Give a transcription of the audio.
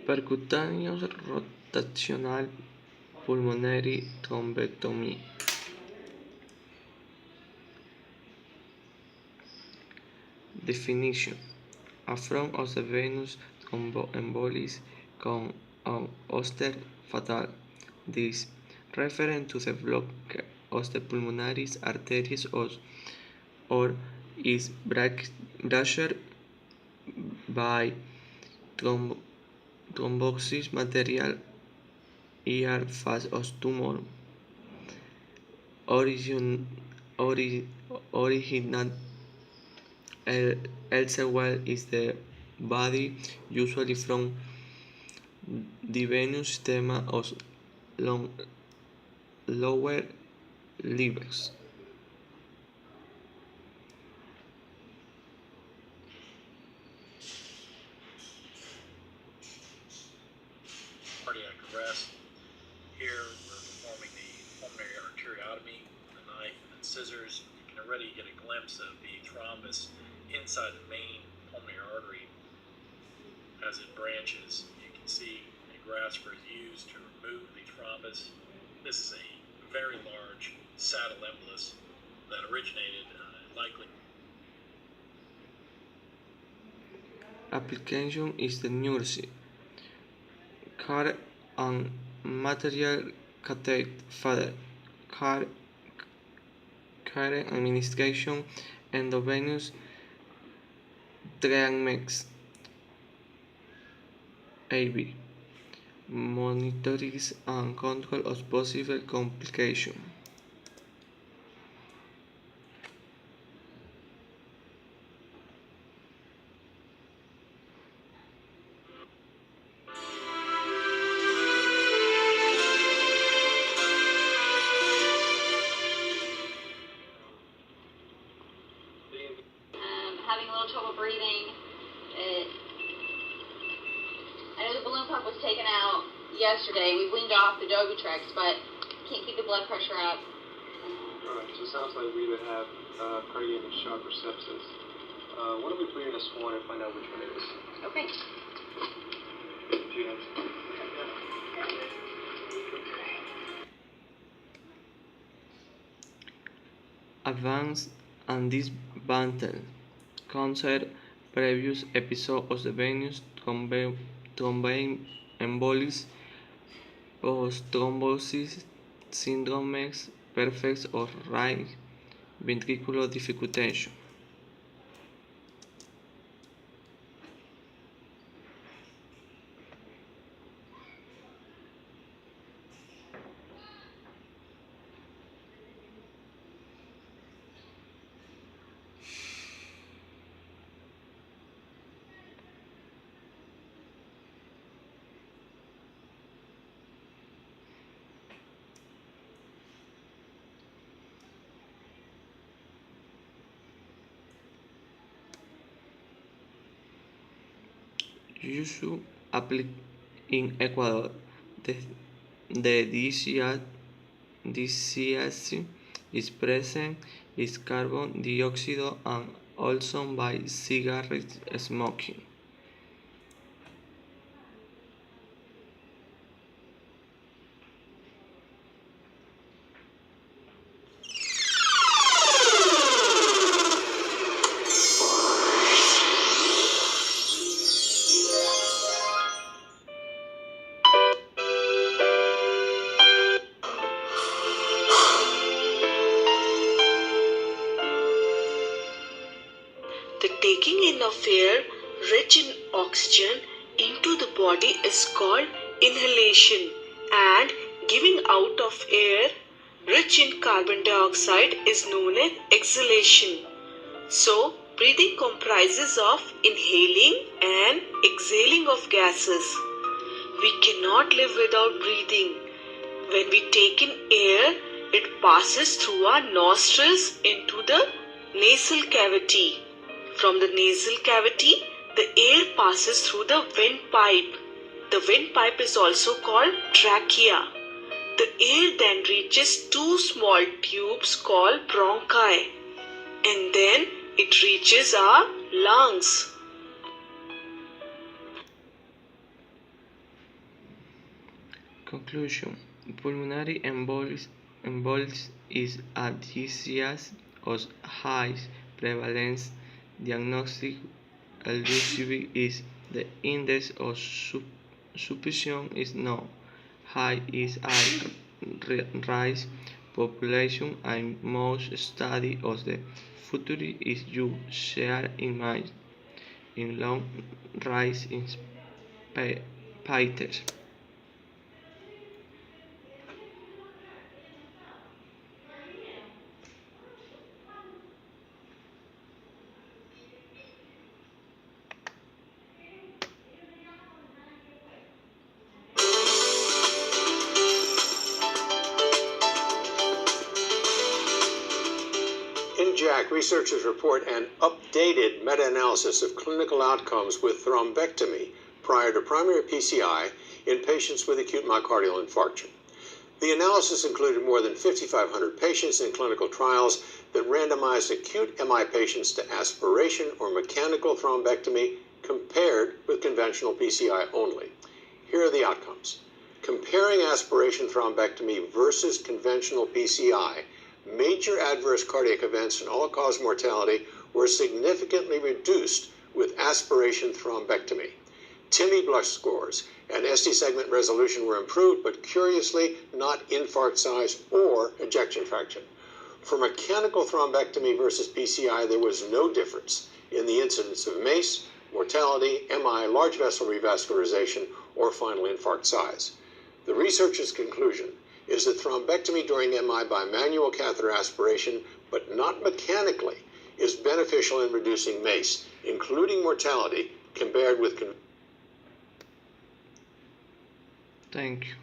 Percutaneous rotational pulmonary thrombectomy. Definition: a form of the venous thromboembolism con an oster fatal. This referring to the block of the pulmonary arteries or is blocked by thrombosis material ER phase of tumor original elsewhere is the body, usually from the venous stem of lower levels. Cardiac arrest. Here we're performing the pulmonary arteriotomy with a knife and then scissors. You can already get a glimpse of the thrombus inside the main pulmonary artery as it branches. You can see a grasper is used to remove the thrombus. This is a very large saddle embolus that originated likely. Application is the nurse care and material catheter father care administration endovenous treatments AV monitors and control of possible complications. Having a little trouble breathing. I know the balloon pump was taken out yesterday. We weaned off the Dovatrix, but can't keep the blood pressure up. Alright, so it sounds like we either have cardiac shock or sepsis. Why don't we put in a swan and find out which one it is? Okay. Advanced and dismantled concert previous episode of the venous thromboembolism, post-thrombosis syndromes, perfect or right ventricular diffusion. Usually applied in Ecuador. The disease is present is carbon dioxide and also by cigarette smoking. The taking in of air rich in oxygen into the body is called inhalation, and giving out of air rich in carbon dioxide is known as exhalation. So, breathing comprises of inhaling and exhaling of gases. We cannot live without breathing. When we take in air, it passes through our nostrils into the nasal cavity. From the nasal cavity, the air passes through the windpipe. The windpipe is also called trachea. The air then reaches two small tubes called bronchi, and then it reaches our lungs. Conclusion: pulmonary embolism is a disease of high prevalence. Diagnostic elusive is the index of suspicion is no high is a rise population and most study of the future is you share in mind in long rise in Peter. In JACC, researchers report an updated meta-analysis of clinical outcomes with thrombectomy prior to primary PCI in patients with acute myocardial infarction. The analysis included more than 5,500 patients in clinical trials that randomized acute MI patients to aspiration or mechanical thrombectomy compared with conventional PCI only. Here are the outcomes. Comparing aspiration thrombectomy versus conventional PCI, major adverse cardiac events and all-cause mortality were significantly reduced with aspiration thrombectomy. TIMI blush scores and ST segment resolution were improved, but curiously not infarct size or ejection fraction. For mechanical thrombectomy versus PCI, there was no difference in the incidence of MACE, mortality, MI, large vessel revascularization, or final infarct size. The researchers' conclusion is that thrombectomy during MI by manual catheter aspiration, but not mechanically, is beneficial in reducing MACE, including mortality, compared with Thank you.